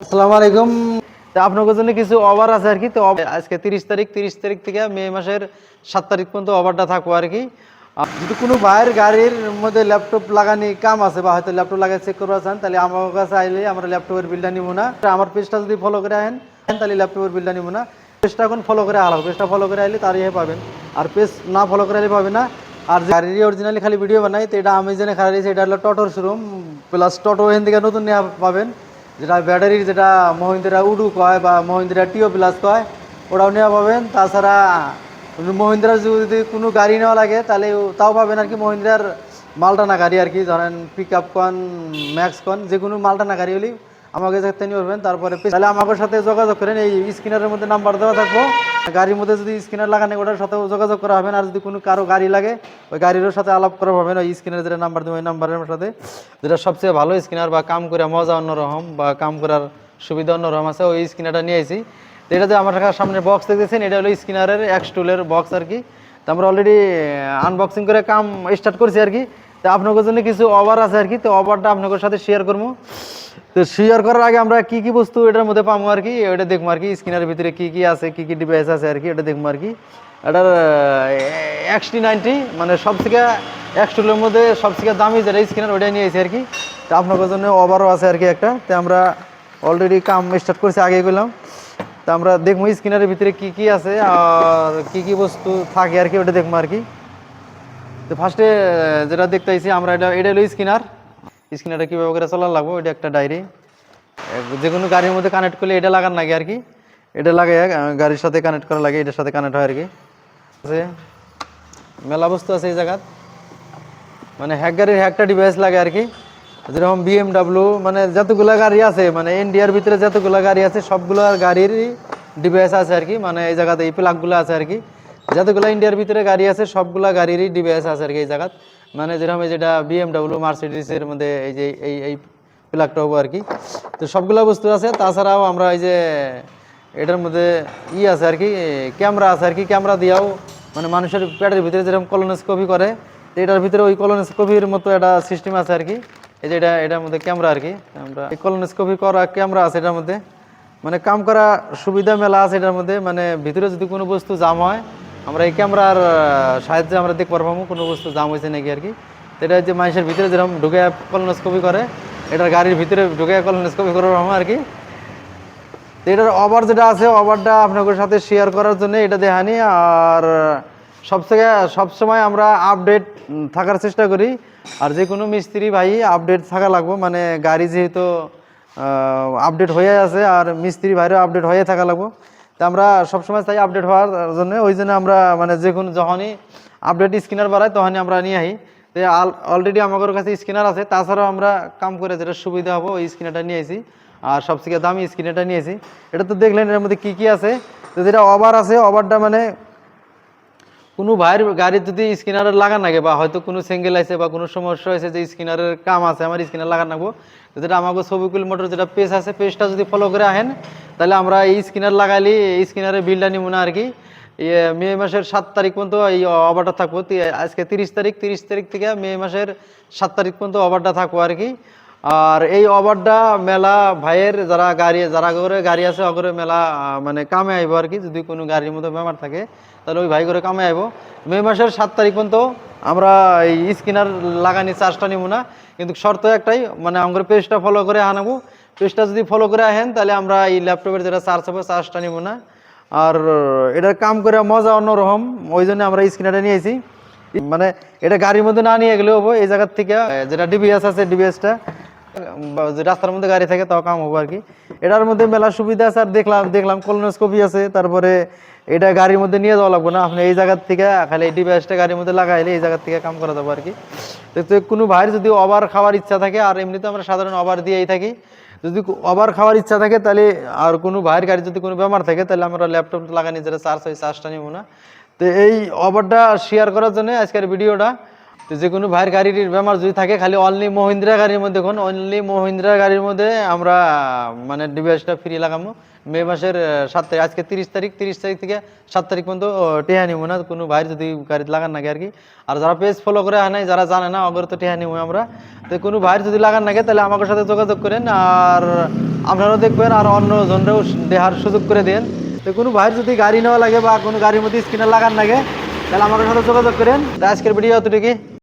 আসসালামু আলাইকুম। আপনাদের জন্য কিছু অফার আছে আর কি। তো আজকে 30 তারিখ থেকে মে মাসের 7 তারিখ পর্যন্ত অফারটা থাকবো আর কি। যদি কোনো ভাইয়ের গাড়ির মধ্যে ল্যাপটপ লাগানি কাম আছে বা হয়তো ল্যাপটপ লাগাই চেক করতে চান, তাহলে আমার কাছে আইলে আমরা ল্যাপটপের বিলটা নিব না। আমার পেজটা যদি ফলো করে আহেন তাহলে ল্যাপটপের বিলটা নিব না। পেজটা এখন ফলো করে আলাও, পেজটা ফলো করে আইলে তারই পাবেন, আর পেজ না ফলো করে আইলে পাবে না। আর গাড়ির অরিজিনালি খালি ভিডিও বানাই, তো এটা অ্যামাজনে খালি, এটা হলো টোটোর শোরুম প্লাস টোটো এখান থেকে নতুন নেওয়া পাবেন, যেটা ব্যাটারির, যেটা মহিন্দ্রা উডু কয় বা মহিন্দ্রা টিও প্লাস কয়, ওটাও নেওয়া পাবেন। তাছাড়া মহিন্দ্রার যদি কোনো গাড়ি নেওয়া লাগে তাহলে তাও পাবেন আর কি। মহিন্দ্রার মালটানা গাড়ি আর কি, ধরেন পিক আপ কন, ম্যাক্স কন, যে কোনো মালটানা গাড়ি হলেই আমাকে দেখতে নিয়ে পারবেন। তারপরে তাহলে আমাদের সাথে যোগাযোগ করেন, এই স্ক্রিনারের মধ্যে নাম্বার দেওয়া থাকবো। গাড়ির মধ্যে যদি স্ক্রিনার লাগানে ওটার সাথেও যোগাযোগ করা হবেন। আর যদি কোনো কারো গাড়ি লাগে ওই গাড়িরও সাথে আলাপ করা হবেন ওই স্ক্রিনার যেটা নাম্বার দেবো ওই নাম্বারের সাথে, যেটা সবচেয়ে ভালো স্ক্রিনার বা কাম করে মজা অন্যরকম বা কাম করার সুবিধা অন্যরকম আছে, ওই স্ক্রিনারটা নিয়ে আসি। তো এটা যে আমার সামনে বক্স দেখতেছেন, এটা হলো স্ক্রিনারের এক্স-টুলের বক্স আর কি। তো আমরা অলরেডি আনবক্সিং করে কাম স্টার্ট করছি আর কি। তো আপনাদের জন্য কিছু অফার আছে আর কি। তো অফারটা আপনাদের সাথে শেয়ার করবো। তো শেয়ার করার আগে আমরা কি কি বস্তু এটার মধ্যে পাবো আর কি, ওটা দেখবো আর কি। স্ক্রিনের ভিতরে কি কি আছে, কি কি ডিভাইস আছে আর কি, এটা দেখবো আর কি। এটার XT90 মানে সব থেকে এক্স-টুলের মধ্যে সবথেকে দামি যেটা স্ক্রিনার, ওইটাই নিয়েছি আর কি। তো আপনাদের জন্য ওভারও আছে আর কি একটা। তো আমরা অলরেডি কাম স্টার্ট করছি, আগে গেলাম। তো আমরা দেখবো স্ক্রিনারের ভিতরে কি কি আছে আর কি কি বস্তু থাকে আর কি, ওটা দেখবো আর কি। তো ফার্স্টে যেটা দেখতে আইছি আমরা, এটা হলো স্ক্রিনার। স্ক্রিনারটা কীভাবে করে চলার লাগবো, এটা একটা ডায়েরি। যে কোনো গাড়ির মধ্যে কানেক্ট করলে এটা লাগান লাগে আর কি। এটা লাগে গাড়ির সাথে কানেক্ট করা লাগে, এটার সাথে কানেক্ট হয় আর কি। মেলা বস্তু আছে এই জায়গাত, মানে গাড়ির একটা ডিভাইস লাগে আর কি। যেরকম BMW মানে যতগুলা গাড়ি আছে, মানে ইন্ডিয়ার ভিতরে যতগুলা গাড়ি আছে সবগুলো গাড়ির ডিভাইস আছে আর কি। মানে এই জায়গাতে এই প্লাগগুলো আছে আর কি। যতগুলো ইন্ডিয়ার ভিতরে গাড়ি আছে সবগুলা গাড়িরই ডিভাইস আছে আর কি এই জায়গাত। মানে যেরকম যেটা BMW মার্সিডিসের মধ্যে এই যে এই প্লাগটা হবো আর কি। তো সবগুলা বস্তু আছে। তাছাড়াও আমরা এই যে এটার মধ্যে আছে আর কি, ক্যামেরা আছে আর কি। ক্যামেরা দিয়েও মানে মানুষের পেটের ভিতরে যেরকম কলোনোস্কোপি করে, তো এটার ভিতরে ওই কলোনোস্কোপির মতো একটা সিস্টেম আছে আর কি। এই যে এটার মধ্যে ক্যামেরা আর কি। আমরা এই কলোনোস্কোপি করা ক্যামেরা আছে এটার মধ্যে, মানে কাম করা সুবিধা মেলা আছে এটার মধ্যে। মানে ভিতরে যদি কোনো বস্তু জাম হয়, আমরা এই ক্যামেরার সাহায্যে আমরা দেখতে পারবো কোনো বস্তু জাম হয়েছে নাকি আর কি। তো এটা যে মানুষের ভিতরে যেরকম ঢুকে কলোনোস্কোপি করে, এটার গাড়ির ভিতরে ঢুকে কলোনোস্কোপি করে আর কি। তো এটার অফার যেটা আছে, অফারটা আপনাদের সাথে শেয়ার করার জন্য এটা দেখানি। আর সবসময় আমরা আপডেট থাকার চেষ্টা করি। আর যে কোনো মিস্ত্রি ভাই আপডেট থাকা লাগবে, মানে গাড়ি যেহেতু আপডেট হয়ে আছে আর মিস্ত্রি ভাইরও আপডেট হয়ে থাকা লাগবে। তো আমরা সবসময় চাই আপডেট হওয়ার জন্য, ওই জন্য আমরা মানে যে কোনো যখনই আপডেট স্ক্যানার বাড়াই তখনই আমরা নিয়ে আসি। তো অলরেডি আমাদের কাছে স্ক্যানার আছে। তাছাড়াও আমরা কাম করে যেটা সুবিধা হবো ওই স্ক্যানারটা নিয়ে আসি। আর সবথেকে দামি স্ক্রিনটা নিয়েছি। এটা তো দেখলেন এর মধ্যে কি কি আছে। তো যেটা ওভার আছে, ওভারটা মানে কোনো ভাইয়ের গাড়ির যদি স্ক্রিনার লাগান লাগে বা হয়তো কোনো সিঙ্গেল আছে বা কোনো সমস্যা হয়েছে যে স্ক্রিনারের কাম আছে, আমার স্ক্রিনার লাগান লাগবো, যেটা আমাকে ছবিকুল মোটর যেটা পেজ আছে, পেজটা যদি ফলো করে আহেন তাহলে আমরা এই স্ক্রিনার লাগাইলে এই স্ক্রিনারের বিলটা নিব না আর কি। মে মাসের 7 তারিখ পর্যন্ত এই অফারটা থাকবো। আজকে 30 তারিখ থেকে মে মাসের 7 তারিখ পর্যন্ত অফারটা থাকবো আর কি। আর এই অফারটা মেলা ভাইয়ের যারা করে গাড়ি আছে অগরে মেলা মানে কামে আইব আর কি। যদি কোনো গাড়ির মধ্যে বেমার থাকে তাহলে ওই ভাই করে কামে আইব। মে মাসের 7 তারিখ পর্যন্ত আমরা এই স্ক্রিনার লাগানি চার্জটা নিব না, কিন্তু শর্ত একটাই, মানে আমাদের পেজটা ফলো করে আনাবো। পেজটা যদি ফলো করে আহেন তাহলে আমরা এই ল্যাপটপের যেটা চার্জ হবে চার্জটা নিব না। আর এটার কাম করে মজা অন্যরকম, ওই জন্য আমরা স্ক্রিনারটা নিয়েছি। মানে এটা গাড়ির মধ্যে না নিয়ে গেলেও হবো, এই জায়গার থেকে যেটা ডিভিএস আছে ডিভিএসটা যে রাস্তার মধ্যে গাড়ি থাকে তাও কাম হবো আর কি। এটার মধ্যে মেলা সুবিধা আছে। আর দেখলাম কলোনোস্কোপি আছে। তারপরে এটা গাড়ির মধ্যে নিয়ে যাওয়া লাগবে না, আপনি এই জায়গার থেকে খালি এই ডিভাইসটা গাড়ির মধ্যে লাগাইলে এই জায়গার থেকে কাম করা যাবে আর কি। তো কোনো ভাইয়ের যদি ওভার খাওয়ার ইচ্ছা থাকে, আর এমনিতে আমরা সাধারণ ওভার দিয়েই থাকি, যদি ওভার খাওয়ার ইচ্ছা থাকে তাহলে, আর কোনো ভাইয়ের গাড়ি যদি কোনো বেমার থাকে তাহলে আমরা ল্যাপটপ লাগানি যেটা চার্জ হয় চার্জটা নিব না। তো এই ওভারটা শেয়ার করার জন্য আজকের ভিডিওটা। তো যে কোনো ভাইয়ের গাড়ির বেমার যদি থাকে খালি অনলি মহিন্দ্রা গাড়ির মধ্যে দেখুন, অনলি মহিন্দ্রা গাড়ির মধ্যে আমরা মানে ডিভাইসটা ফ্রি লাগামো মে মাসের 7 তারিখ, আজকে 30 তারিখ, 30 তারিখ থেকে 7 তারিখ পর্যন্ত টেহা নিব না কোনো ভাইয়ের যদি গাড়িতে লাগান নাকি আর কি। আর যারা পেজ ফলো করে আনে, যারা জানে না অগর তো টেহা নিব আমরা। তো কোনো ভাইয়ের যদি লাগান নাকি তাহলে আমাদের সাথে যোগাযোগ করেন, আর আপনারাও দেখবেন আর অন্য জনরাও দেহার সুযোগ করে দেন। তো কোনো ভাইয়ের যদি গাড়ি নেওয়া লাগে বা কোনো গাড়ির মধ্যে স্ক্রিনার লাগান লাগে তাহলে আমাদের সাথে যোগাযোগ করেন। আজকের ভিডিও এতটুকু।